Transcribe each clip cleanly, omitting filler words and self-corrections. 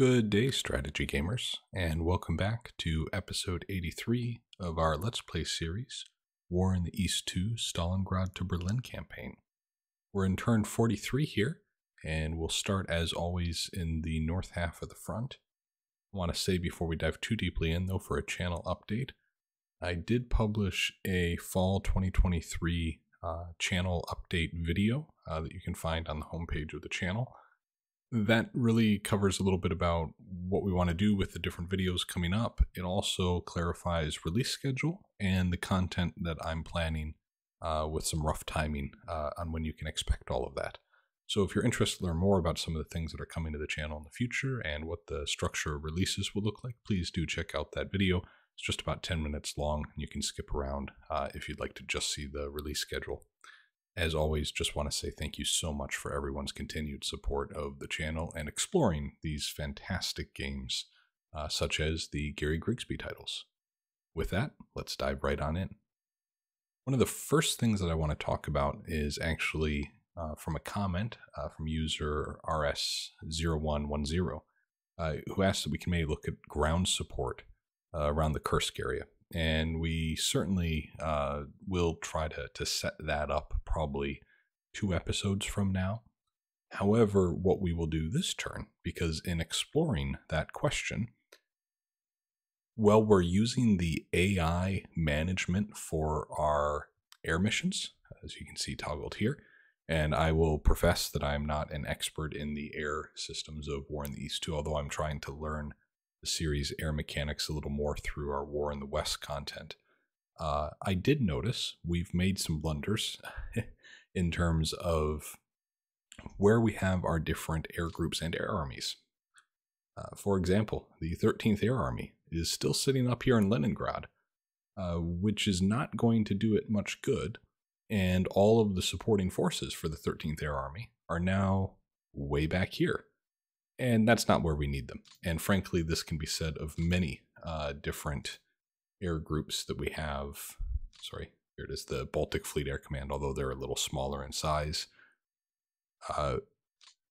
Good day, strategy gamers, and welcome back to episode 83 of our Let's Play series, War in the East 2 Stalingrad to Berlin campaign. We're in turn 43 here, and we'll start as always in the north half of the front. I want to say before we dive too deeply in, though, for a channel update, I did publish a fall 2023 channel update video that you can find on the homepage of the channel. That really covers a little bit about what we want to do with the different videos coming up. It also clarifies release schedule and the content that I'm planning with some rough timing on when you can expect all of that. So if you're interested to learn more about some of the things that are coming to the channel in the future and what the structure of releases will look like, please do check out that video. It's just about 10 minutes long, and you can skip around if you'd like to just see the release schedule. As always, just want to say thank you so much for everyone's continued support of the channel and exploring these fantastic games, such as the Gary Grigsby titles. With that, let's dive right on in. One of the first things that I want to talk about is actually from a comment from user RS0110, who asked that we can maybe look at ground support around the Kursk area. And we certainly will try to set that up probably 2 episodes from now. However, what we will do this turn, because in exploring that question, well, we're using the AI management for our air missions, as you can see toggled here. And I will profess that I'm not an expert in the air systems of War in the East 2, although I'm trying to learn the series air mechanics a little more through our War in the West content. I did notice we've made some blunders in terms of where we have our different air groups and air armies. For example, the 13th Air Army is still sitting up here in Leningrad, which is not going to do it much good, and all of the supporting forces for the 13th Air Army are now way back here. And that's not where we need them. And frankly, this can be said of many different air groups that we have. Sorry, here it is, the Baltic Fleet Air Command, although they're a little smaller in size.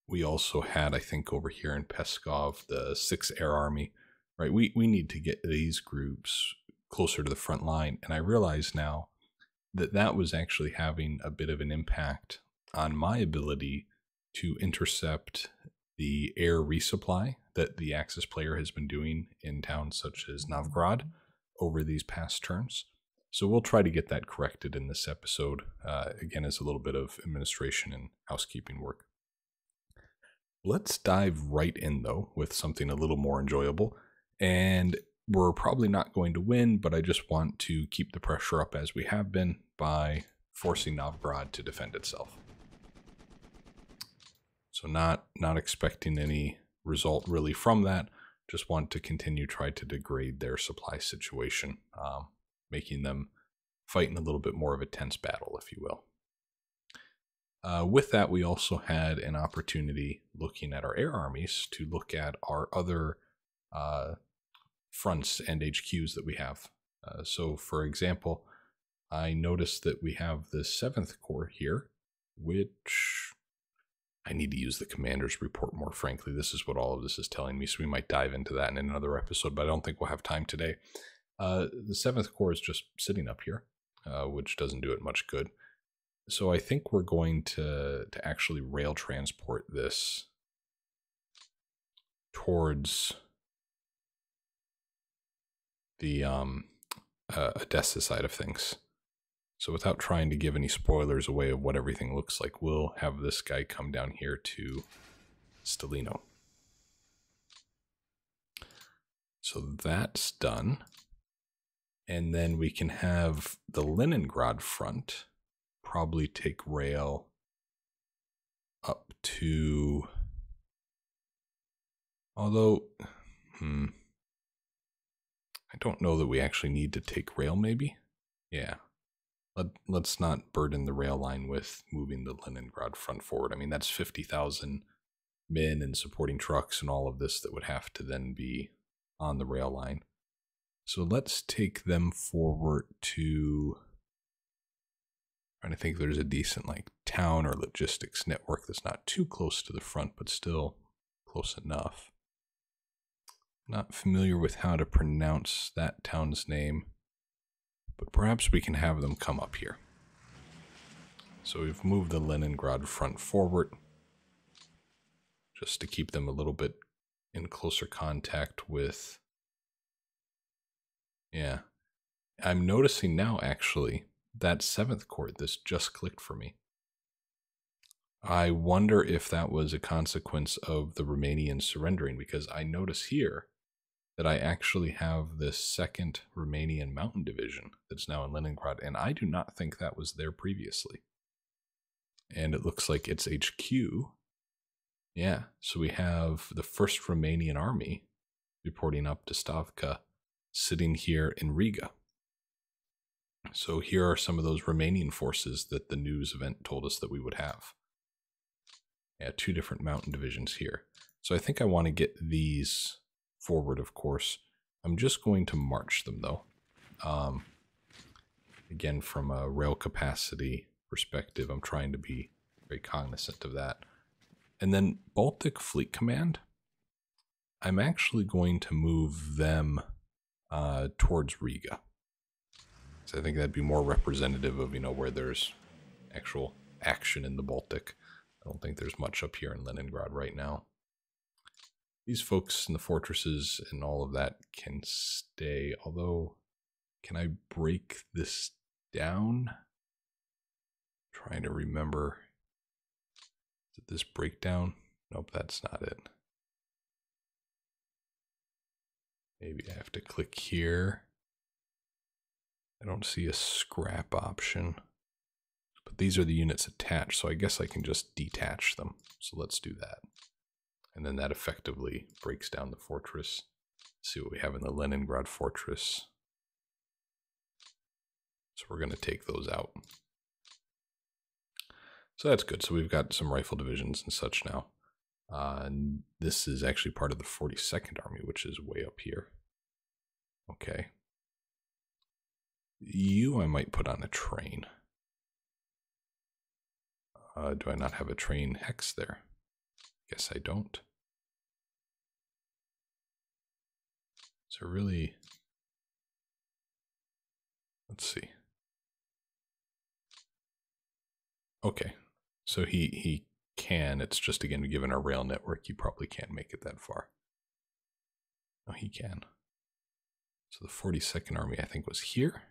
We also had, I think, over here in Peskov, the 6th Air Army. Right, we need to get these groups closer to the front line. And I realize now that that was actually having a bit of an impact on my ability to intercept the air resupply that the Axis player has been doing in towns such as Novgorod over these past turns. So we'll try to get that corrected in this episode, again, as a little bit of administration and housekeeping work. Let's dive right in, though, with something a little more enjoyable. And we're probably not going to win, but I just want to keep the pressure up as we have been by forcing Novgorod to defend itself. So not expecting any result really from that. Just want to continue try to degrade their supply situation, making them fight in a little bit more of a tense battle, if you will. With that, we also had an opportunity looking at our air armies to look at our other fronts and HQs that we have. So for example, I noticed that we have the 7th Corps here, which I need to use the commander's report more, frankly. This is what all of this is telling me, so we might dive into that in another episode, but I don't think we'll have time today. The 7th Corps is just sitting up here, which doesn't do it much good. So I think we're going to actually rail transport this towards the Odessa side of things. So without trying to give any spoilers away of what everything looks like, we'll have this guy come down here to Stalino. So that's done. And then we can have the Leningrad front probably take rail up to... Although, I don't know that we actually need to take rail, maybe? Yeah. Let's not burden the rail line with moving the Leningrad front forward. I mean, that's 50,000 men and supporting trucks and all of this that would have to then be on the rail line. So let's take them forward to... I'm trying to think if there's a decent town or logistics network that's not too close to the front, but still close enough. Not familiar with how to pronounce that town's name, but perhaps we can have them come up here. So we've moved the Leningrad front forward, just to keep them a little bit in closer contact with... Yeah. I'm noticing now, actually, that 7th court, this just clicked for me. I wonder if that was a consequence of the Romanians surrendering, because I notice here that I actually have this 2nd Romanian Mountain Division that's now in Leningrad, and I do not think that was there previously. And it looks like its HQ. Yeah, so we have the 1st Romanian Army reporting up to Stavka, sitting here in Riga. So here are some of those Romanian forces that the news event told us that we would have. Yeah, 2 different mountain divisions here. So I think I want to get these forward, of course. I'm just going to march them, though. Again, from a rail capacity perspective, I'm trying to be very cognizant of that. And then Baltic Fleet Command, I'm actually going to move them towards Riga. So I think that'd be more representative of, where there's actual action in the Baltic. I don't think there's much up here in Leningrad right now. These folks in the fortresses and all of that can stay, although, can I break this down? Trying to remember. Is it this breakdown? Nope, that's not it. Maybe I have to click here. I don't see a scrap option. But these are the units attached, so I guess I can just detach them. So let's do that. And then that effectively breaks down the fortress. Let's see what we have in the Leningrad fortress. So we're going to take those out. So that's good. So we've got some rifle divisions and such now. And this is actually part of the 42nd Army, which is way up here. Okay. You I might put on a train. Do I not have a train hex there? Guess I don't. So really, let's see. Okay, so he can. It's just, again, given our rail network, you probably can't make it that far. No, he can. So the 42nd Army, I think, was here.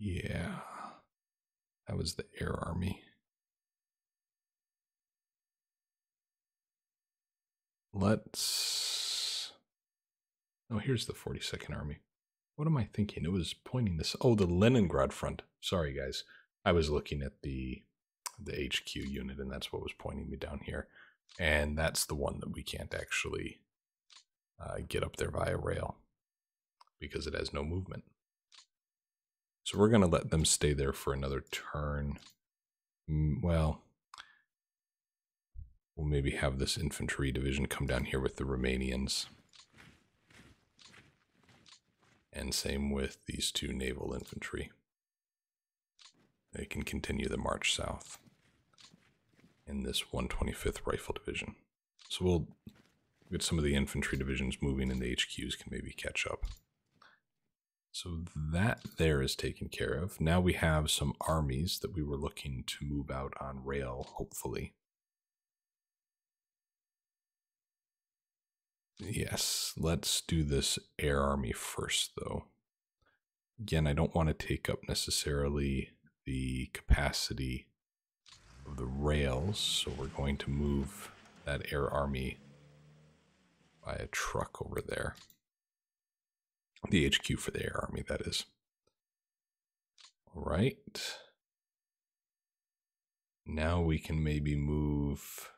Yeah, that was the Air Army. Let's... Oh, here's the 42nd Army. What am I thinking? It was pointing this... Oh, the Leningrad front. Sorry, guys. I was looking at the HQ unit, and that's what was pointing me down here. And that's the one that we can't actually get up there via rail because it has no movement. So we're going to let them stay there for another turn. Well, we'll maybe have this infantry division come down here with the Romanians. And same with these 2 naval infantry. They can continue the march south in this 125th Rifle Division. So we'll get some of the infantry divisions moving, and the HQs can maybe catch up. So that there is taken care of. Now we have some armies that we were looking to move out on rail, hopefully. Yes, let's do this air army first, though. Again, I don't want to take up necessarily the capacity of the rails, so we're going to move that air army by a truck over there. The HQ for the air army, that is. All right. Now we can maybe move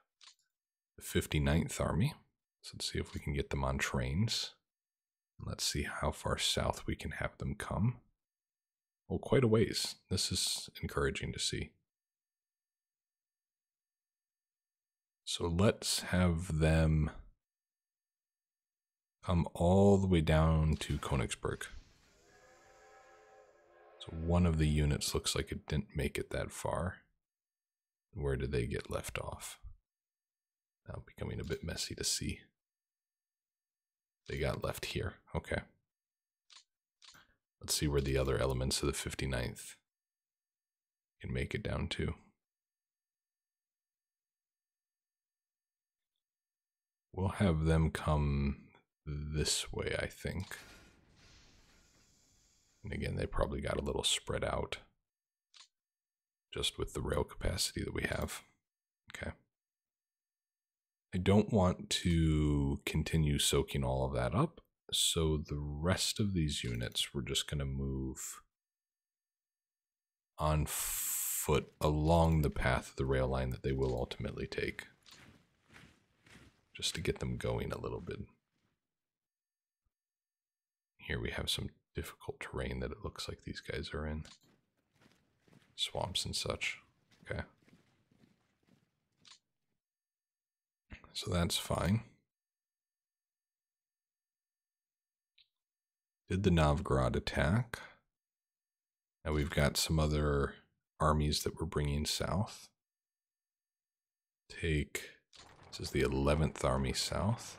the 59th Army. So let's see if we can get them on trains. Let's see how far south we can have them come. Well, quite a ways. This is encouraging to see. So let's have them come all the way down to Königsberg. So one of the units looks like it didn't make it that far. Where did they get left off? Now becoming a bit messy to see. They got left here. Okay. Let's see where the other elements of the 59th can make it down to. We'll have them come this way, I think. And again, they probably got a little spread out just with the rail capacity that we have. Okay. I don't want to continue soaking all of that up, so the rest of these units we're just going to move on foot along the path of the rail line that they will ultimately take, just to get them going a little bit. Here we have some difficult terrain that it looks like these guys are in. Swamps and such. Okay. So that's fine. Did the Novgorod attack? Now we've got some other armies that we're bringing south. This is the 11th Army south.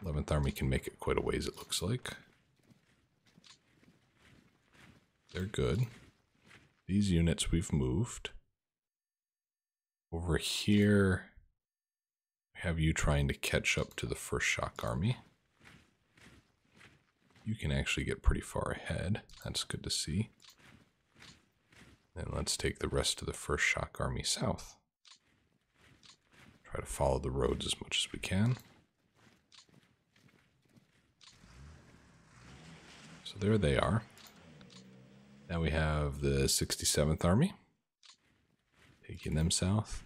11th Army can make it quite a ways, it looks like. They're good. These units we've moved. Over here, we have you trying to catch up to the 1st Shock Army. You can actually get pretty far ahead. That's good to see. And let's take the rest of the 1st Shock Army south. Try to follow the roads as much as we can. So there they are. Now we have the 67th Army. Taking them south.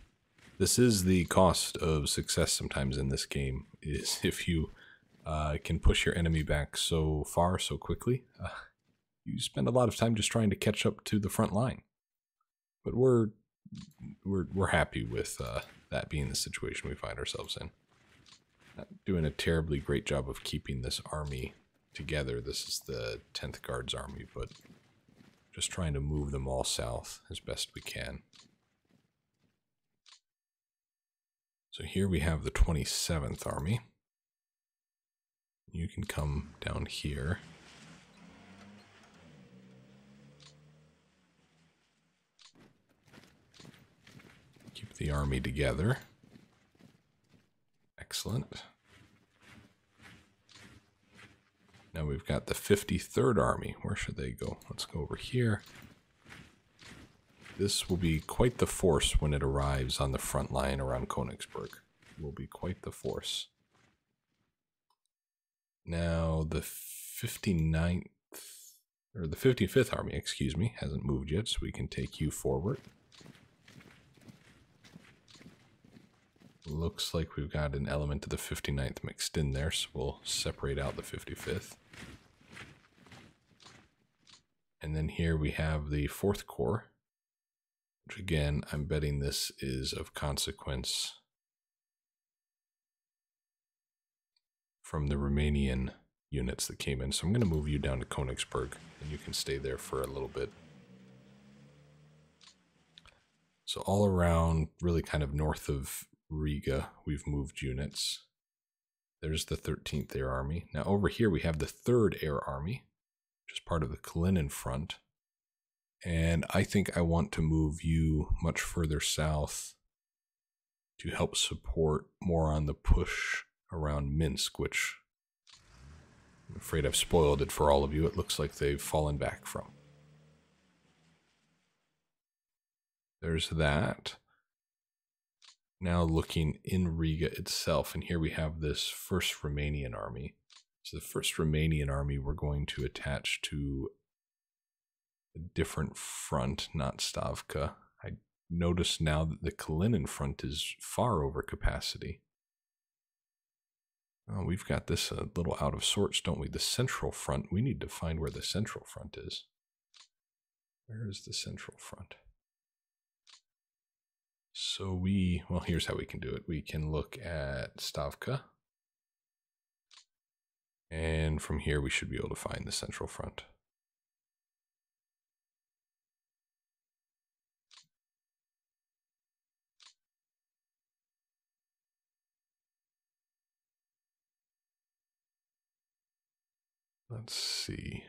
This is the cost of success sometimes in this game, is if you can push your enemy back so far, so quickly, you spend a lot of time just trying to catch up to the front line. But we're happy with that being the situation we find ourselves in. Not doing a terribly great job of keeping this army together. This is the 10th Guards Army, but just trying to move them all south as best we can. So here we have the 27th Army. You can come down here. Keep the army together. Excellent. Now we've got the 53rd Army. Where should they go? Let's go over here. This will be quite the force when it arrives on the front line around Königsberg. It will be quite the force. Now the 59th, or the 55th Army, excuse me, hasn't moved yet, so we can take you forward. Looks like we've got an element of the 59th mixed in there, so we'll separate out the 55th. And then here we have the 4th Corps, which again, I'm betting this is of consequence from the Romanian units that came in. So I'm going to move you down to Königsberg, and you can stay there for a little bit. So all around, really kind of north of Riga, we've moved units. There's the 13th Air Army. Now over here we have the 3rd Air Army, which is part of the Kalinin Front. And I think I want to move you much further south to help support more on the push around Minsk, which I'm afraid I've spoiled it for all of you. It looks like they've fallen back from. There's that. Now looking in Riga itself, and here we have this 1st Romanian Army. So the 1st Romanian Army we're going to attach to a different front, not Stavka. I notice now that the Kalinin Front is far over capacity. Oh, we've got this a little out of sorts, don't we? The Central Front. We need to find where the Central Front is. Where is the Central Front? So well, here's how we can do it. We can look at Stavka. And from here, we should be able to find the Central Front. Let's see.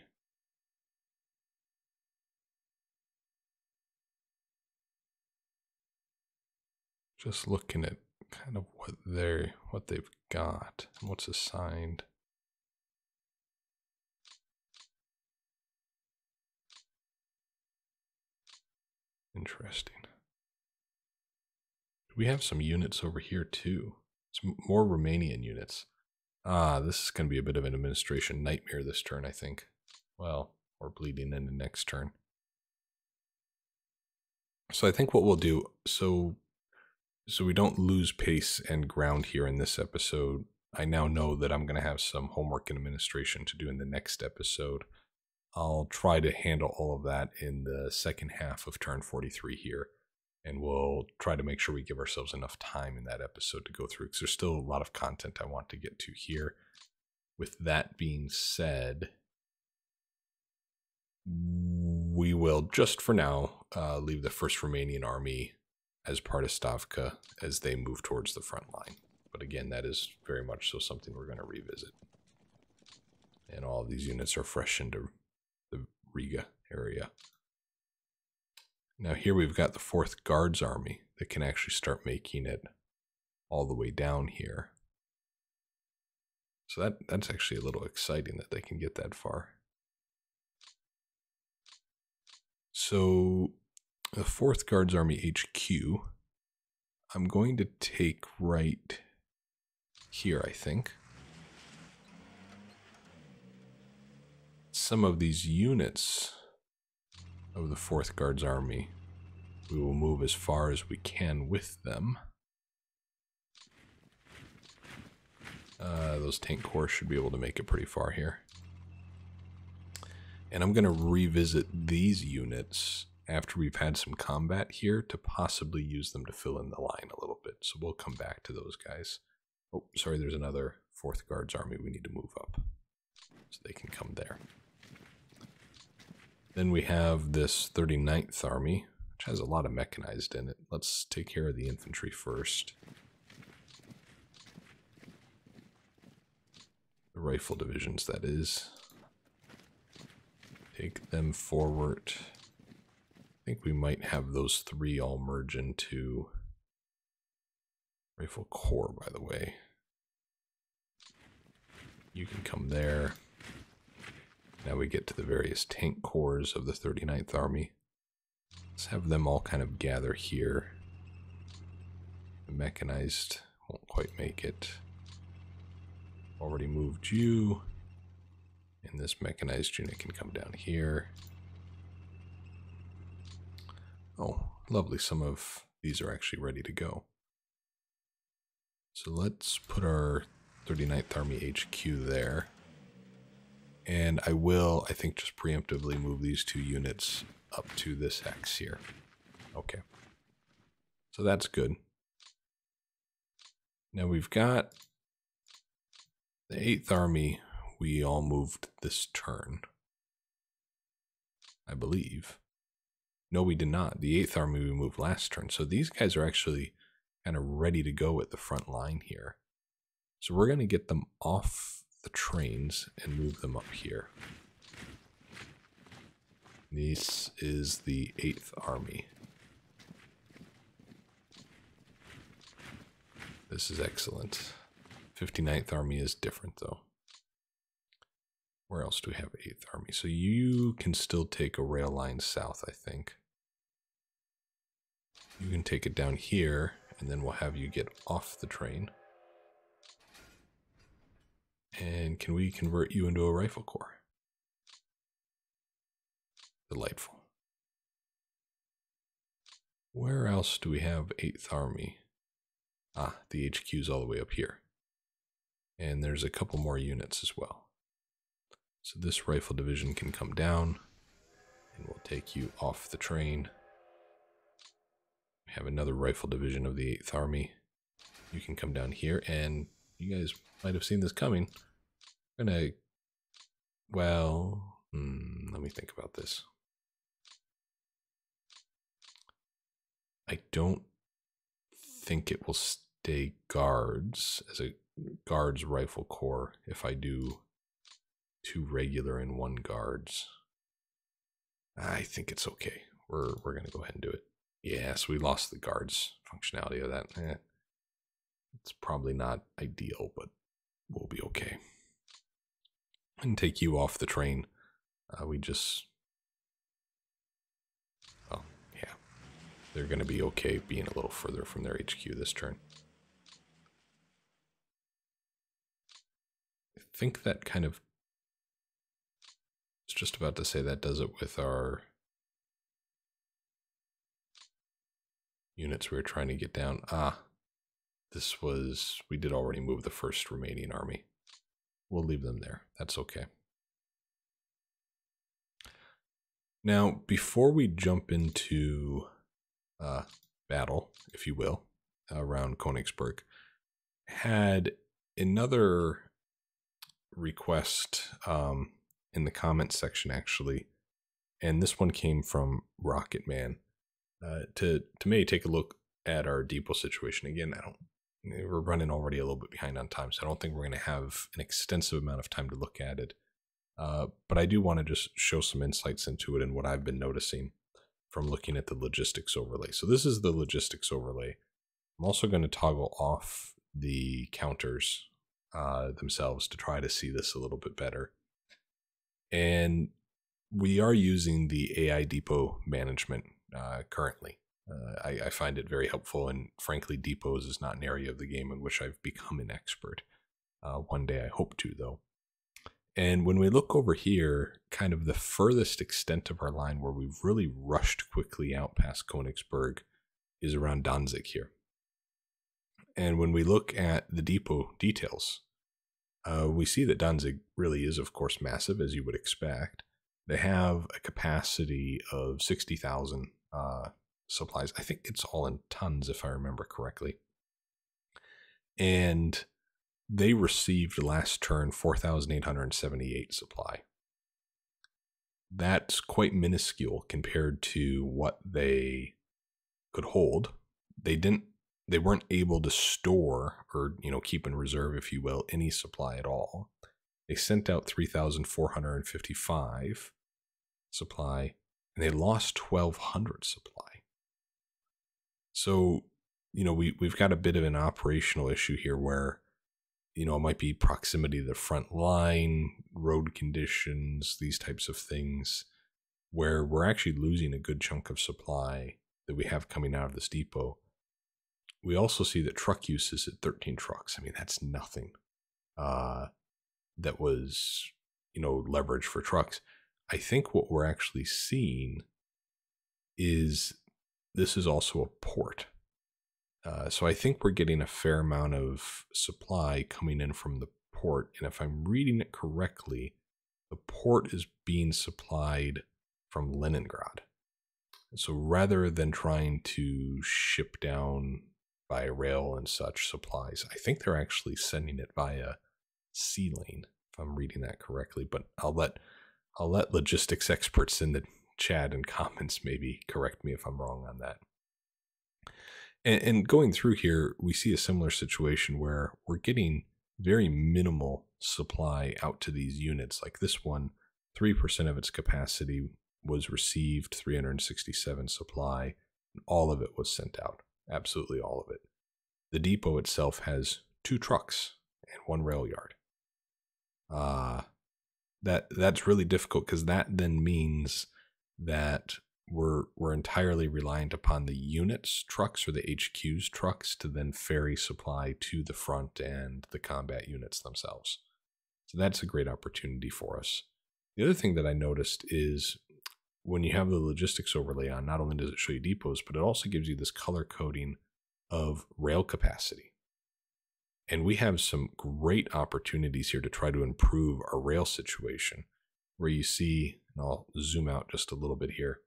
Just looking at kind of what they've got and what's assigned. Interesting. We have some units over here too. It's more Romanian units. Ah, this is going to be a bit of an administration nightmare this turn, I think. Well, or bleeding into next turn. So I think what we'll do, so we don't lose pace and ground here in this episode, I now know that I'm going to have some homework and administration to do in the next episode. I'll try to handle all of that in the second half of turn 43 here. And we'll try to make sure we give ourselves enough time in that episode to go through, because there's still a lot of content I want to get to here. With that being said, we will, just for now, leave the 1st Romanian Army as part of Stavka as they move towards the front line. But again, that is very much so something we're going to revisit. And all of these units are fresh into the Riga area. Now here we've got the 4th Guards Army that can actually start making it all the way down here. So that's actually a little exciting that they can get that far. So the 4th Guards Army HQ, I'm going to take right here, I think. Some of these units of the 4th Guards Army, we will move as far as we can with them. Those tank corps should be able to make it pretty far here. And I'm going to revisit these units after we've had some combat here to possibly use them to fill in the line a little bit. So we'll come back to those guys. Oh, sorry, there's another 4th Guards Army we need to move up. So they can come there. Then we have this 39th Army, which has a lot of mechanized in it. Let's take care of the infantry first. The rifle divisions, that is. Take them forward. I think we might have those 3 all merge into Rifle Corps, by the way. You can come there. Now we get to the various tank corps of the 39th Army. Let's have them all kind of gather here. The mechanized won't quite make it. Already moved you. And this mechanized unit can come down here. Oh, lovely. Some of these are actually ready to go. So let's put our 39th Army HQ there. And I will, I think, just preemptively move these 2 units up to this hex here. Okay. So that's good. Now we've got the 8th Army. We all moved this turn, I believe. No, we did not. The 8th Army we moved last turn. So these guys are actually kind of ready to go at the front line here. So we're going to get them off the trains and move them up here. This is the 8th Army. This is excellent. 59th Army is different though. Where else do we have 8th Army? So you can still take a rail line south, I think. You can take it down here, and then we'll have you get off the train. And can we convert you into a rifle corps? Delightful. Where else do we have 8th Army? Ah, the HQ's all the way up here. And there's a couple more units as well. So this rifle division can come down, and we'll take you off the train. We have another rifle division of the 8th Army. You can come down here, and you guys might have seen this coming. I'm gonna, well, let me think about this. I don't think it will stay guards as a guards rifle corps if I do 2 regular and 1 guards. I think it's okay. We're going to go ahead and do it. Yeah, so we lost the guards functionality of that. It's probably not ideal, but we'll be okay. And take you off the train. We just... Oh, yeah. They're going to be okay being a little further from their HQ this turn. I think that kind of... I was just about to say that does it with our units we were trying to get down. This was... We did already move the first Romanian army. We'll leave them there. That's okay. Now, before we jump into battle, if you will, around Königsberg, had another request in the comments section, actually, and this one came from Rocket Man, to maybe take a look at our depot situation. Again, we're running already a little bit behind on time, so I don't think we're going to have an extensive amount of time to look at it. But I do want to just show some insights into it and what I've been noticing from looking at the logistics overlay. So this is the logistics overlay. I'm also going to toggle off the counters themselves to try to see this a little bit better. And we are using the AI depot management currently. I find it very helpful, and frankly, depots is not an area of the game in which I've become an expert. One day I hope to, though. And when we look over here, kind of the furthest extent of our line where we've really rushed quickly out past Königsberg is around Danzig here. And when we look at the depot details, we see that Danzig really is, of course, massive, as you would expect. They have a capacity of 60,000 supplies. I think it's all in tons, if I remember correctly. And they received last turn 4,878 supply. That's quite minuscule compared to what they could hold. They weren't able to store or, keep in reserve, if you will, any supply at all. They sent out 3,455 supply, and they lost 1,200 supply. So, we've got a bit of an operational issue here where, it might be proximity to the front line, road conditions, these types of things, where we're actually losing a good chunk of supply that we have coming out of this depot. We also see that truck use is at 13 trucks. I mean, that's nothing. That was, leverage for trucks. I think what we're actually seeing is this is also a port. So I think we're getting a fair amount of supply coming in from the port. And if I'm reading it correctly, the port is being supplied from Leningrad. So rather than trying to ship down by rail and such supplies, I think they're actually sending it via sea lane, if I'm reading that correctly. But I'll let logistics experts in the chat and comments maybe correct me if I'm wrong on that. And going through here, we see a similar situation where we're getting very minimal supply out to these units. Like this one, 3% of its capacity was received, 367 supply, and all of it was sent out. Absolutely all of it. The depot itself has 2 trucks and 1 rail yard. That's really difficult, because that then means that we're entirely reliant upon the units trucks or the HQ's trucks to then ferry supply to the front and the combat units themselves. So that's a great opportunity for us. The other thing that I noticed is when you have the logistics overlay on, not only does it show you depots, but it also gives you this color coding of rail capacity. And we have some great opportunities here to try to improve our rail situation, where you see, and I'll zoom out just a little bit here,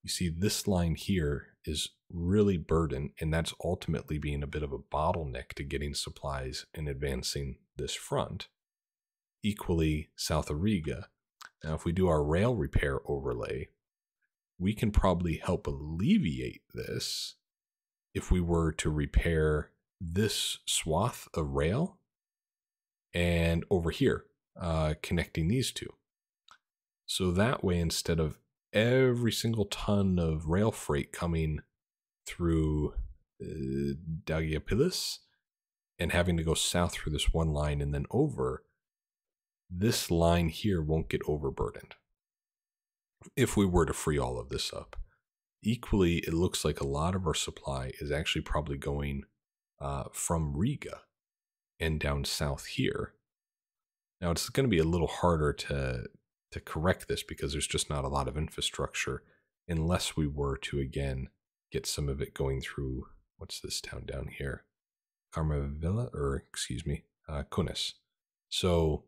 you see this line here is really burdened, and that's ultimately being a bit of a bottleneck to getting supplies and advancing this front. Equally, south of Riga. Now, if we do our rail repair overlay, we can probably help alleviate this if we were to repair this swath of rail and over here. connecting these two. So that way, instead of every single ton of rail freight coming through Dagiapilis and having to go south through this one line and then over, this line here won't get overburdened if we were to free all of this up. Equally, it looks like a lot of our supply is actually probably going from Riga and down south here. Now, it's going to be a little harder to correct this because there's just not a lot of infrastructure unless we were to, again, get some of it going through, what's this town down here? Kunis. So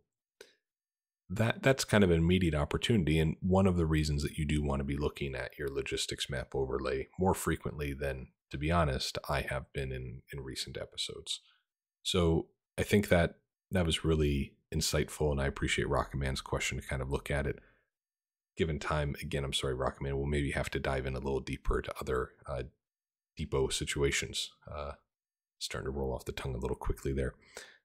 that's kind of an immediate opportunity, and one of the reasons that you do want to be looking at your logistics map overlay more frequently than, to be honest, I have been in recent episodes. So I think that was really insightful, and I appreciate Rocketman's question to kind of look at it. Given time, again, I'm sorry, Rocketman, we'll maybe have to dive in a little deeper to other depot situations. Starting to roll off the tongue a little quickly there.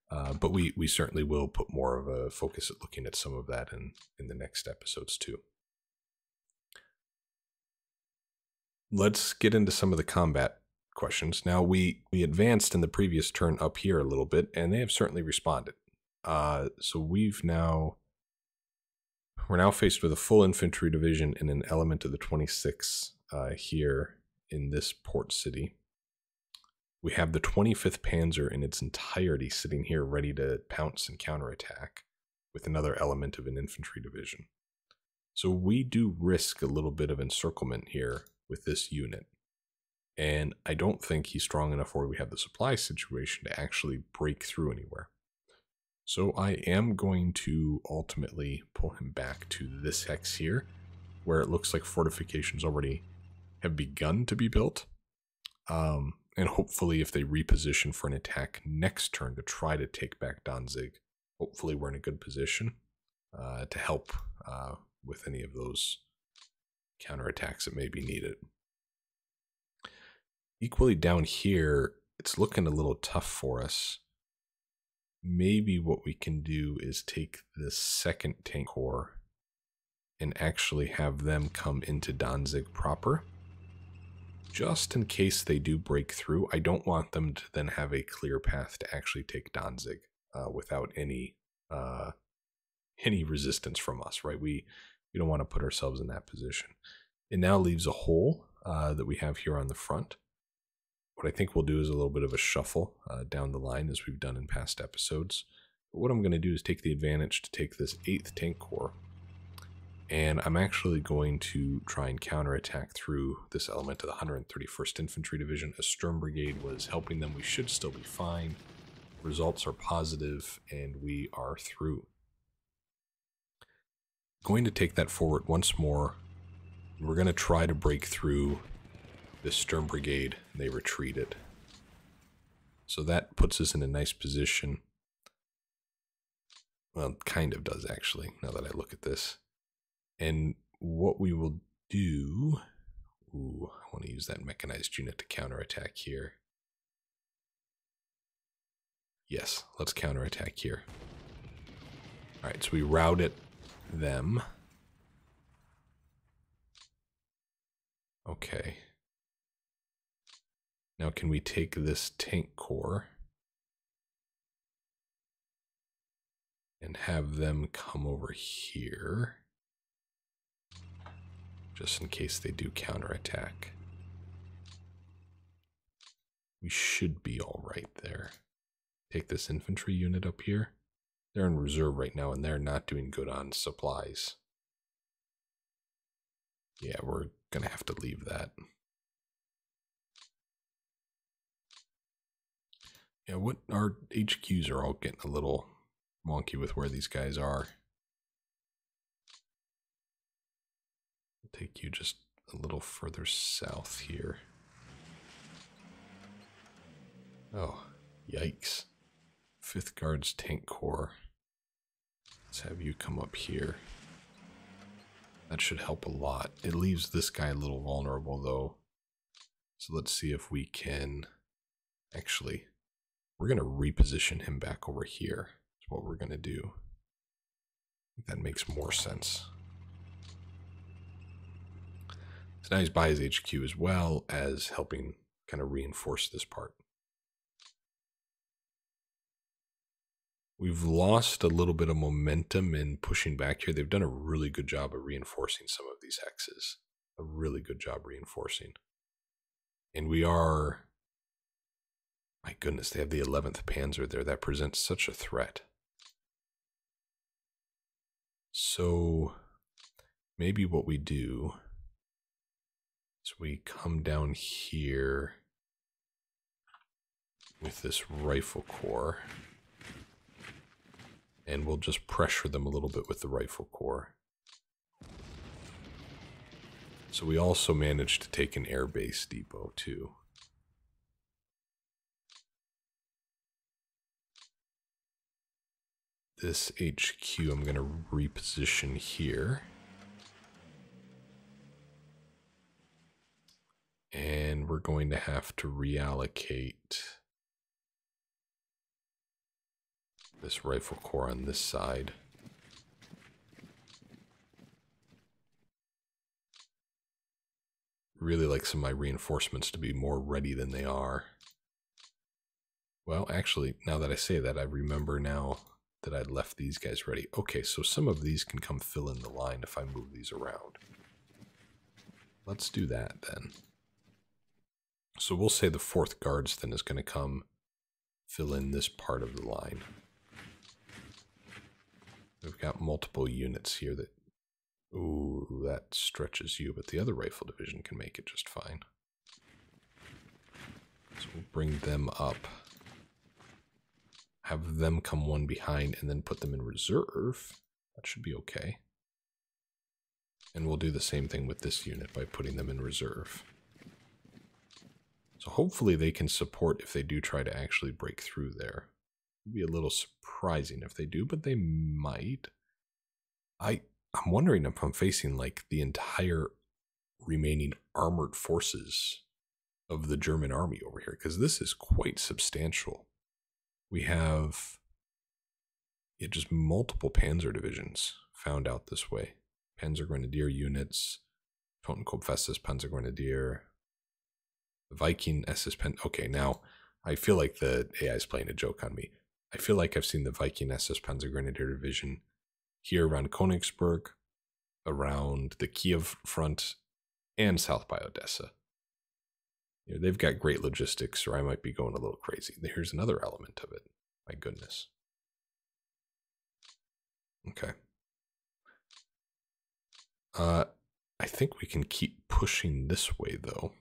But we certainly will put more of a focus at looking at some of that in the next episodes too. Let's get into some of the combat questions. Now, we advanced in the previous turn up here a little bit, and they have certainly responded. So we're now faced with a full infantry division and an element of the 26 here in this port city. We have the 25th Panzer in its entirety sitting here ready to pounce and counterattack with another element of an infantry division. So we do risk a little bit of encirclement here with this unit. And I don't think he's strong enough where we have the supply situation to actually break through anywhere. So I am going to ultimately pull him back to this hex here, where it looks like fortifications already have begun to be built. And hopefully if they reposition for an attack next turn to try to take back Danzig, hopefully we're in a good position to help with any of those counterattacks that may be needed. Equally down here, it's looking a little tough for us. Maybe what we can do is take the second tank corps and actually have them come into Danzig proper. Just in case they do break through, I don't want them to then have a clear path to actually take Danzig without any resistance from us, right? We don't want to put ourselves in that position. It now leaves a hole that we have here on the front. What I think we'll do is a little bit of a shuffle down the line as we've done in past episodes. But what I'm going to do is take the advantage to take this 8th Tank Corps, and I'm actually going to try and counterattack through this element of the 131st Infantry Division. A Sturm Brigade was helping them. We should still be fine. Results are positive, and we are through. Going to take that forward once more. We're going to try to break through this Sturm Brigade. They retreated. So that puts us in a nice position. Well, it kind of does, actually, now that I look at this. And what we will do... Ooh, I want to use that mechanized unit to counterattack here. Yes, let's counterattack here. Alright, so we routed them. Okay. Now can we take this tank corps and have them come over here, just in case they do counterattack? We should be all right there. Take this infantry unit up here. They're in reserve right now, and they're not doing good on supplies. Yeah, we're going to have to leave that. Yeah, what our HQs are all getting a little wonky with where these guys are. I'll take you just a little further south here. Oh, yikes. 5th Guards Tank Corps. Let's have you come up here. That should help a lot. It leaves this guy a little vulnerable, though. So let's see if we can... Actually, we're going to reposition him back over here. That's what we're going to do. think that makes more sense. So now he's by his HQ as well as helping kind of reinforce this part. We've lost a little bit of momentum in pushing back here. They've done a really good job of reinforcing some of these hexes. A really good job reinforcing. And we are... My goodness, they have the 11th Panzer there. That presents such a threat. So maybe what we do is we come down here with this rifle corps, and we'll just pressure them a little bit with the rifle corps. So we also managed to take an air base depot too. This HQ I'm going to reposition here. And we're going to have to reallocate this rifle corps on this side. Really like some of my reinforcements to be more ready than they are. Well, actually, now that I say that, I remember now that I'd left these guys ready. Okay, so some of these can come fill in the line if I move these around. Let's do that then. So we'll say the 4th Guards then is going to come fill in this part of the line. We've got multiple units here that... Ooh, that stretches you, but the other rifle division can make it just fine. So we'll bring them up. Have them come one behind and then put them in reserve. That should be okay. And we'll do the same thing with this unit by putting them in reserve. So hopefully they can support if they do try to actually break through there. It'd be a little surprising if they do, but they might. I'm wondering if I'm facing like the entire remaining armored forces of the German army over here, because this is quite substantial. We have just multiple Panzer divisions found out this way. Panzer Grenadier units, Totenkopf Panzer Grenadier, Viking SS Pen. Okay, now I feel like the AI is playing a joke on me. I feel like I've seen the Viking SS Panzer Grenadier division here around Königsberg, around the Kiev front, and south by Odessa. You know, they've got great logistics, or I might be going a little crazy. Here's another element of it. My goodness. Okay. I think we can keep pushing this way, though.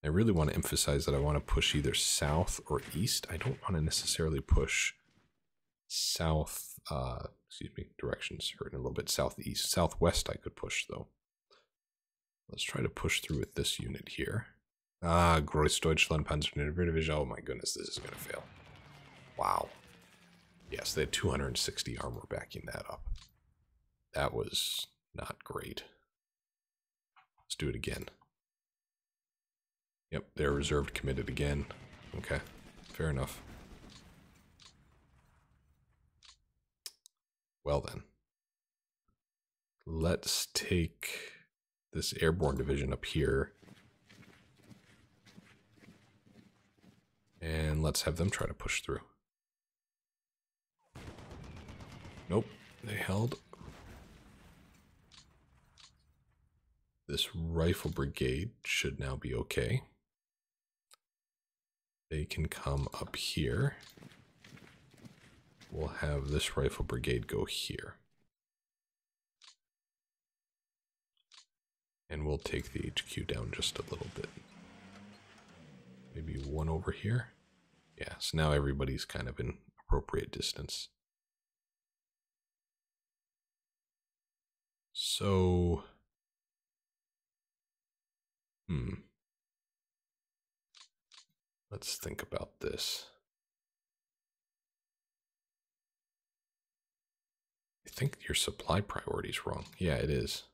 I really want to emphasize that I want to push either south or east. I don't want to necessarily push south, directions hurting a little bit. Southeast. Southwest I could push, though. Let's try to push through with this unit here. Großdeutschland Panzergrenadier Division. Oh my goodness, this is going to fail. Wow. Yes, they had 260 armor backing that up. That was not great. Let's do it again. Yep, they're reserved committed again. Okay, fair enough. Well then. Let's take this airborne division up here. And let's have them try to push through. Nope, they held. This rifle brigade should now be okay. They can come up here. We'll have this rifle brigade go here. And we'll take the HQ down just a little bit. Maybe one over here. Yeah, so now everybody's kind of in appropriate distance. So, let's think about this. I think your supply priority is wrong. Yeah, it is.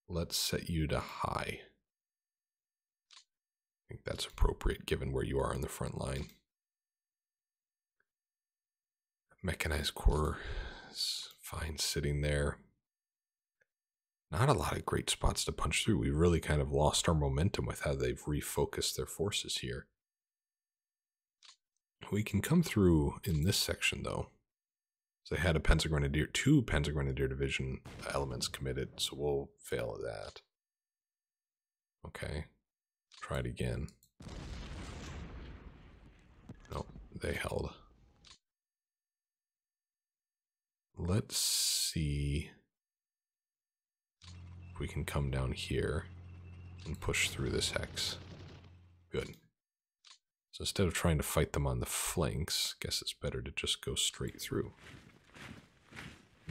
Let's set you to high. I think that's appropriate given where you are on the front line. Mechanized corps is fine sitting there. Not a lot of great spots to punch through. We really kind of lost our momentum with how they've refocused their forces here. We can come through in this section, though. So they had a Panzergrenadier, 2 Panzergrenadier Division elements committed, so we'll fail at that. Okay, try it again. No, they held. Let's see if we can come down here and push through this hex. Good. So instead of trying to fight them on the flanks, guess it's better to just go straight through.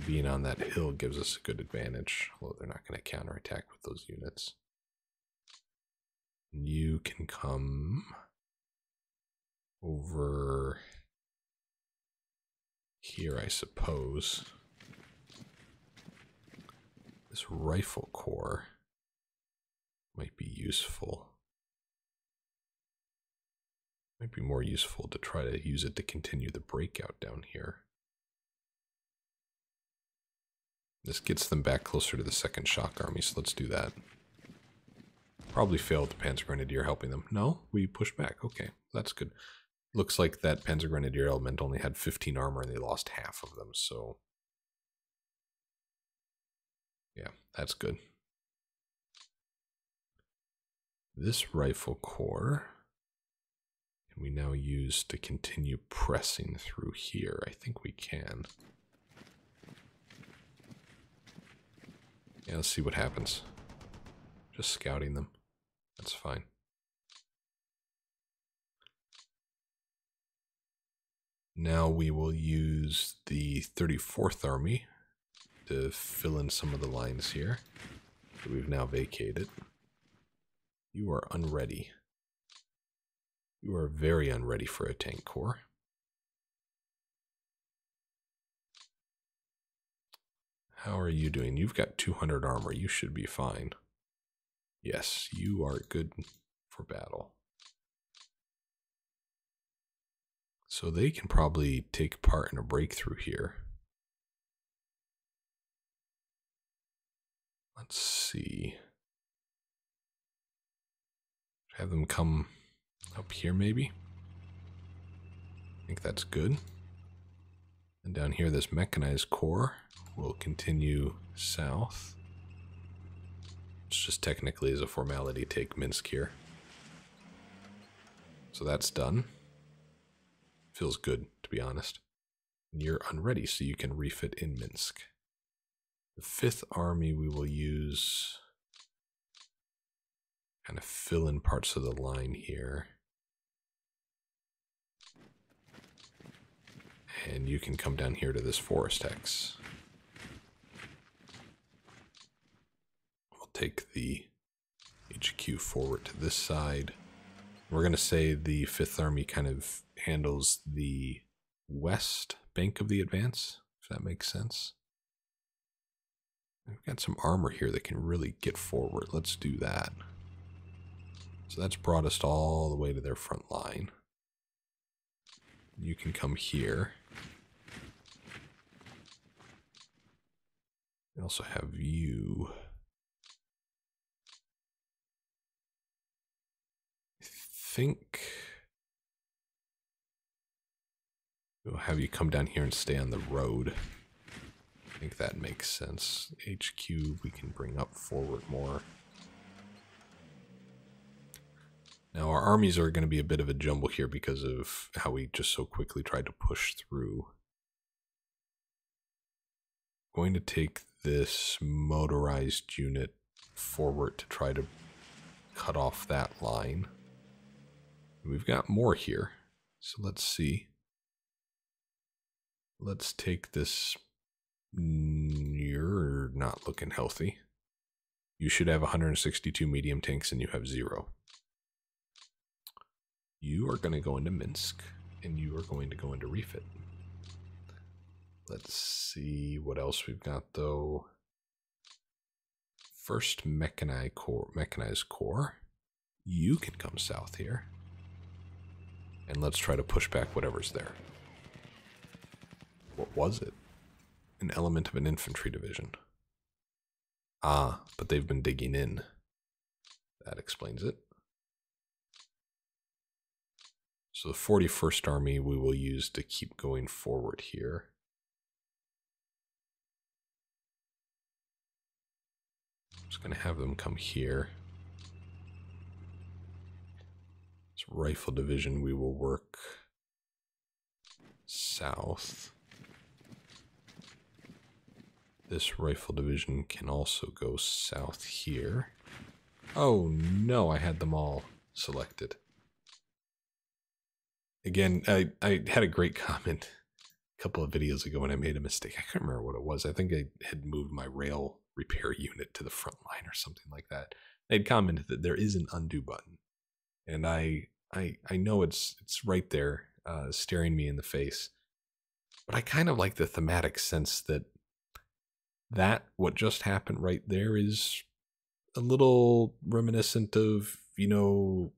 Being on that hill gives us a good advantage, although they're not going to counterattack with those units. You can come over here, I suppose. This rifle corps might be useful. Might be more useful to try to use it to continue the breakout down here. This gets them back closer to the 2nd Shock Army, so let's do that. Probably failed the Panzergrenadier helping them. No, we pushed back. Okay, that's good. Looks like that Panzergrenadier element only had 15 armor and they lost half of them, so... yeah, that's good. This rifle corps can we now use to continue pressing through here? I think we can. Yeah, let's see what happens. Just scouting them. That's fine. Now we will use the 34th Army to fill in some of the lines here that we've now vacated. You are unready. You are very unready for a tank corps. How are you doing? You've got 200 armor. You should be fine. Yes, you are good for battle. So they can probably take part in a breakthrough here. Let's see. Have them come up here maybe? I think that's good. And down here, this mechanized corps will continue south. It's just technically as a formality take Minsk here. So that's done. Feels good, to be honest. And you're unready, so you can refit in Minsk. The 5th Army we will use, kind of fill in parts of the line here. And you can come down here to this forest hex. We'll take the HQ forward to this side. We're going to say the 5th Army kind of handles the west bank of the advance, if that makes sense. We've got some armor here that can really get forward. Let's do that. So that's brought us all the way to their front line. You can come here. We also have you. I think we'll have you come down here and stay on the road. I think that makes sense. HQ we can bring up forward more. Now our armies are going to be a bit of a jumble here because of how we just so quickly tried to push through. Going to take this motorized unit forward to try to cut off that line. We've got more here, so let's see. Let's take this. You're not looking healthy. You should have 162 medium tanks and you have 0. You are going to go into Minsk and you are going to go into refit. Let's see what else we've got though. First mechanized corps. You can come south here. And let's try to push back whatever's there. What was it? an element of an infantry division. Ah, but they've been digging in. That explains it. So the 41st Army we will use to keep going forward here. I'm just going to have them come here. This rifle division we will work south. This rifle division can also go south here. Oh no, I had them all selected. Again, I had a great comment a couple of videos ago when I made a mistake. I can't remember what it was. I think I had moved my rail repair unit to the front line or something like that. I had commented that there is an undo button. And I know it's right there, staring me in the face. But I kind of like the thematic sense that what just happened right there is a little reminiscent of, you know,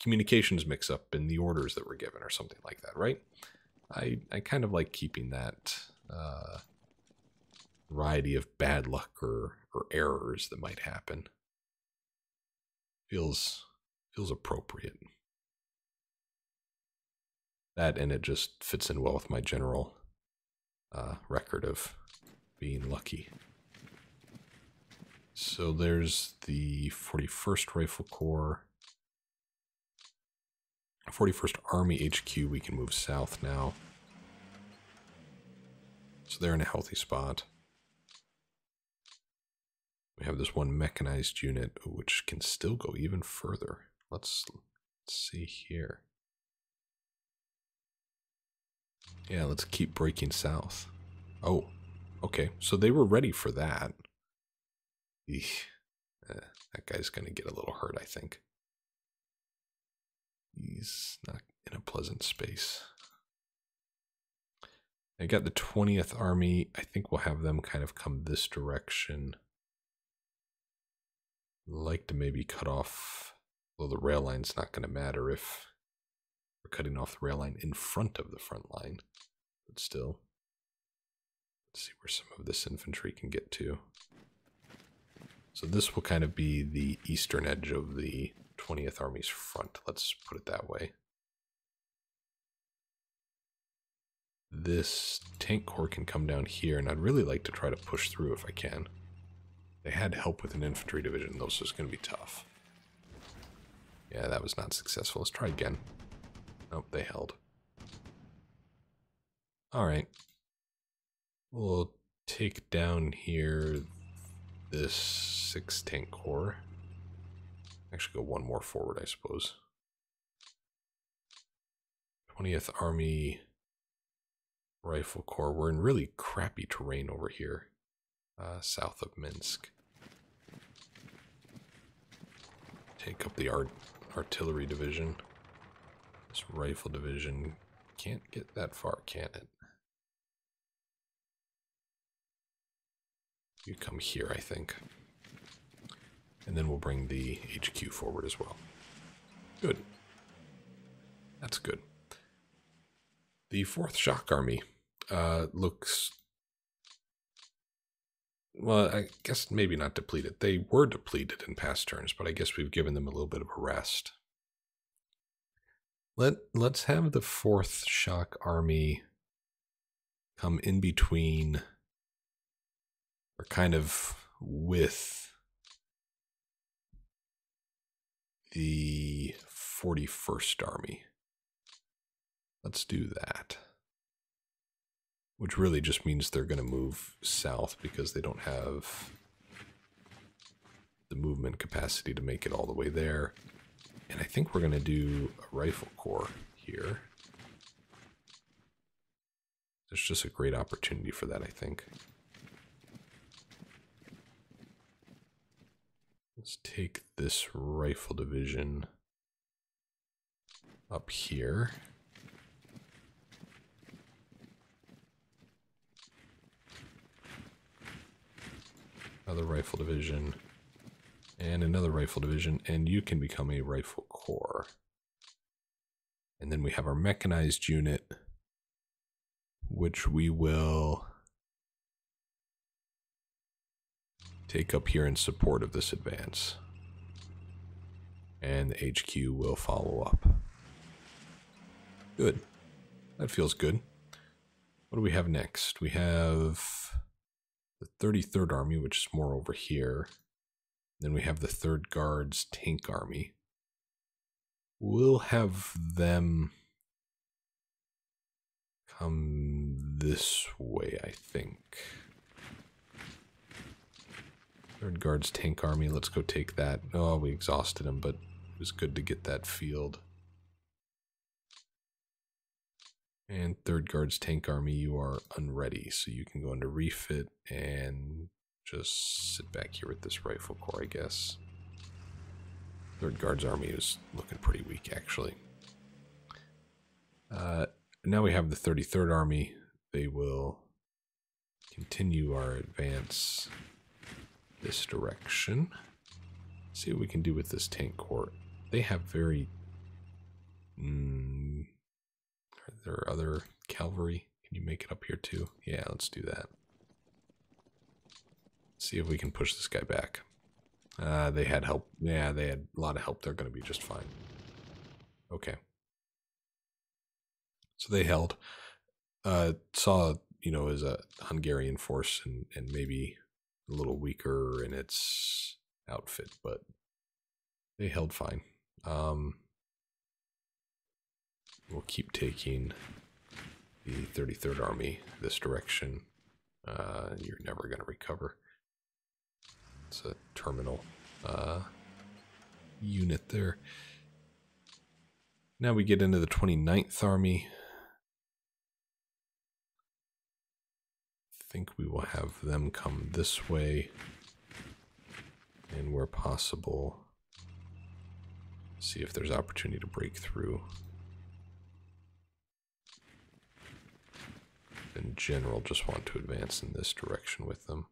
communications mix-up in the orders that were given or something like that, right? I kind of like keeping that variety of bad luck or errors that might happen. Feels appropriate. That, and it just fits in well with my general record of being lucky. So there's the 41st Rifle Corps. 41st Army HQ, we can move south now. So they're in a healthy spot. We have this one mechanized unit, which can still go even further. Let's see here. Yeah, let's keep breaking south. Oh, okay. So they were ready for that. That guy's going to get a little hurt, I think. He's not in a pleasant space. I got the 20th Army. I think we'll have them kind of come this direction. Like to maybe cut off, well, the rail line's not going to matter if we're cutting off the rail line in front of the front line. But still, let's see where some of this infantry can get to. So this will kind of be the eastern edge of the 20th Army's front. Let's put it that way. This tank corps can come down here, and I'd really like to try to push through if I can. They had help with an infantry division, though, so it's going to be tough. Yeah, that was not successful. Let's try again. Nope, they held. Alright. We'll take down here this 6 tank corps. Actually go one more forward, I suppose. 20th Army Rifle Corps. We're in really crappy terrain over here, south of Minsk. Take up the artillery division. This rifle division can't get that far, can it? You come here, I think. And then we'll bring the HQ forward as well. Good. That's good. The 4th Shock Army looks... Well, I guess maybe not depleted. They were depleted in past turns, but I guess we've given them a little bit of a rest. Let's have the 4th Shock Army come in between, or kind of with, the 41st Army. Let's do that. Which really just means they're going to move south because they don't have the movement capacity to make it all the way there. And I think we're going to do a rifle corps here. There's just a great opportunity for that, I think. Let's take this rifle division up here. Another rifle division, and another rifle division, and you can become a rifle corps. And then we have our mechanized unit, which we will take up here in support of this advance. And the HQ will follow up. Good. That feels good. What do we have next? We have the 33rd Army, which is more over here. Then we have the 3rd Guards Tank Army. We'll have them come this way, I think. 3rd Guards Tank Army, let's go take that. Oh, we exhausted him, but it was good to get that field. And 3rd Guards Tank Army, you are unready, so you can go into refit and just sit back here with this rifle corps, I guess. 3rd Guards Army is looking pretty weak, actually. Now we have the 33rd Army. They will continue our advance this direction. See what we can do with this tank corps. They have very... are there other cavalry? Can you make it up here too? Yeah, let's do that. See if we can push this guy back. They had help. Yeah, they had a lot of help. They're going to be just fine. Okay. So they held. Saw, you know, as a Hungarian force and maybe a little weaker in its outfit, but they held fine. We'll keep taking the 33rd Army this direction. You're never going to recover. It's a terminal unit there. Now we get into the 29th Army. I think we will have them come this way. And where possible, see if there's opportunity to break through. In general, just want to advance in this direction with them.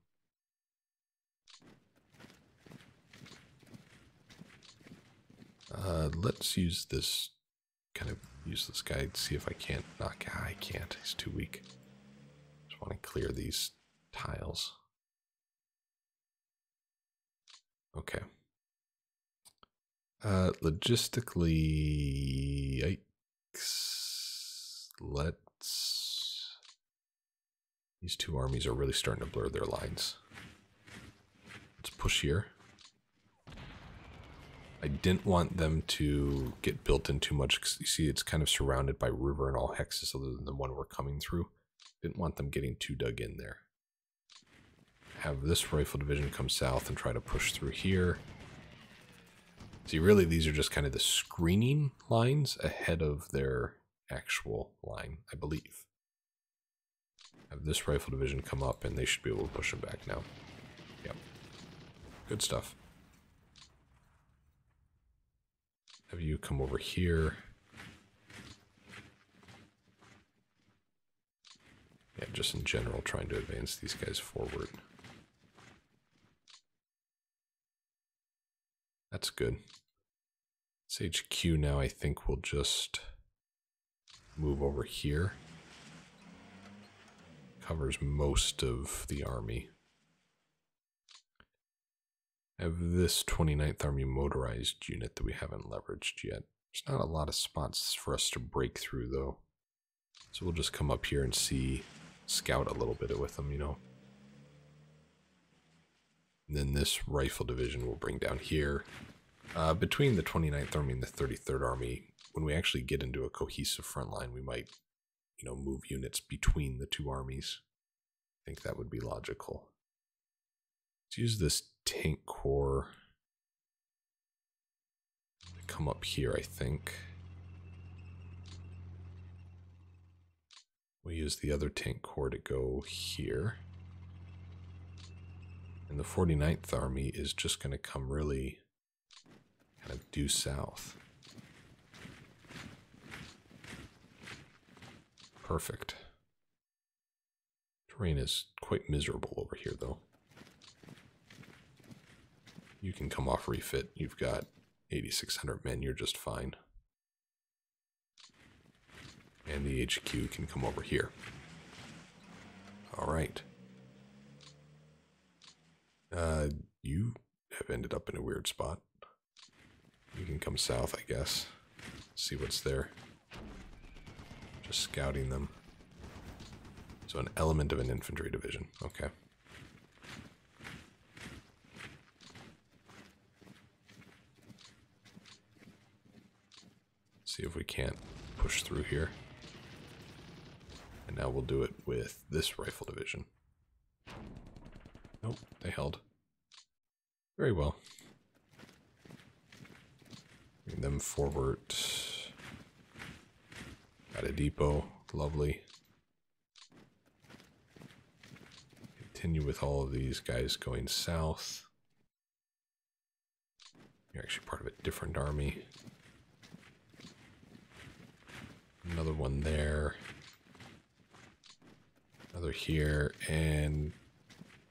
Let's use this, kind of use this guy to see if I can't knock. I can't, he's too weak. Just want to clear these tiles. Okay. Logistically, yikes. These two armies are really starting to blur their lines. Let's push here. I didn't want them to get built in too much because you see it's kind of surrounded by river and all hexes other than the one we're coming through. Didn't want them getting too dug in there. Have this rifle division come south and try to push through here. See, really these are just kind of the screening lines ahead of their actual line, I believe. Have this rifle division come up and they should be able to push them back now. Yep. Good stuff. Have you come over here. Yeah, just in general, trying to advance these guys forward. That's good. This HQ now, I think we'll just move over here. Covers most of the army. I have this 29th Army motorized unit that we haven't leveraged yet. There's not a lot of spots for us to break through, though. So we'll just come up here and scout a little bit with them, you know. And then this rifle division we'll bring down here. Between the 29th Army and the 33rd Army, when we actually get into a cohesive front line, we might, you know, move units between the two armies. I think that would be logical. Let's use this tank corps to come up here, I think. We'll use the other tank corps to go here. And the 49th Army is just going to come really kind of due south. Perfect. Terrain is quite miserable over here, though. You can come off refit. You've got 8,600 men. You're just fine. And the HQ can come over here. All right. You have ended up in a weird spot. You can come south, I guess. See what's there. Just scouting them. So an element of an infantry division. Okay. See if we can't push through here. And now we'll do it with this rifle division. Nope, they held. Very well. Bring them forward. Got a depot. Lovely. Continue with all of these guys going south. You're actually part of a different army. Another one there. Another here. And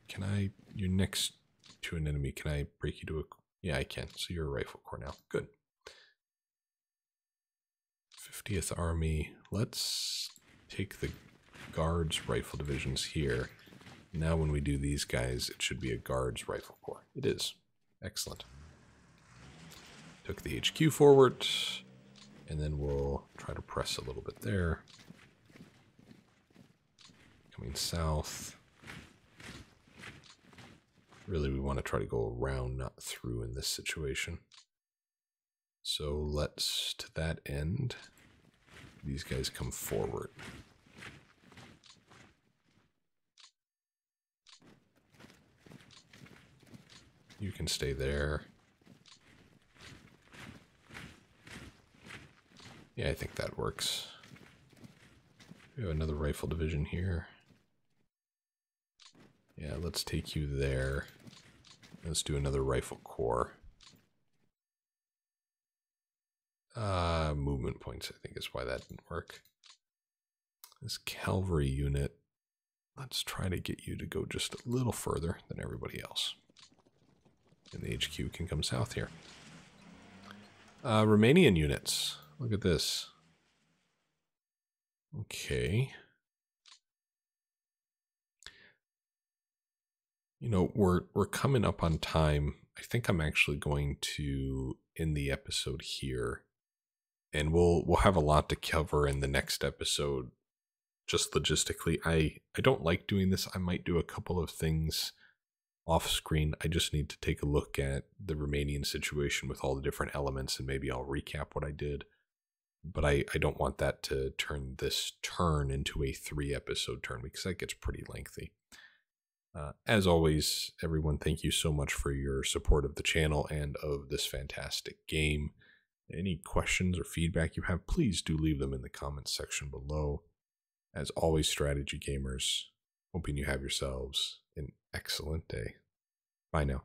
can I... You're next to an enemy. Can I break you to a... Yeah, I can. So you're a rifle corps now. Good. 50th Army. Let's take the Guards rifle divisions here. Now when we do these guys, it should be a Guards rifle corps. It is. Excellent. Took the HQ forward. And then we'll try to press a little bit there. Coming south. Really, we want to try to go around, not through in this situation. So let's, to that end, these guys come forward. You can stay there. Yeah, I think that works. We have another rifle division here. Yeah, let's take you there. Let's do another rifle corps. Movement points, I think, is why that didn't work. This cavalry unit, let's try to get you to go just a little further than everybody else. And the HQ can come south here. Romanian units. Look at this. Okay. You know, we're coming up on time. I think I'm actually going to end the episode here. And we'll have a lot to cover in the next episode. Just logistically, I don't like doing this. I might do a couple of things off screen. I just need to take a look at the Romanian situation with all the different elements, and maybe I'll recap what I did. But I don't want that to turn this turn into a 3-episode turn, because that gets pretty lengthy. As always, everyone, thank you so much for your support of the channel and of this fantastic game. Any questions or feedback you have, please do leave them in the comments section below. As always, strategy gamers, hoping you have yourselves an excellent day. Bye now.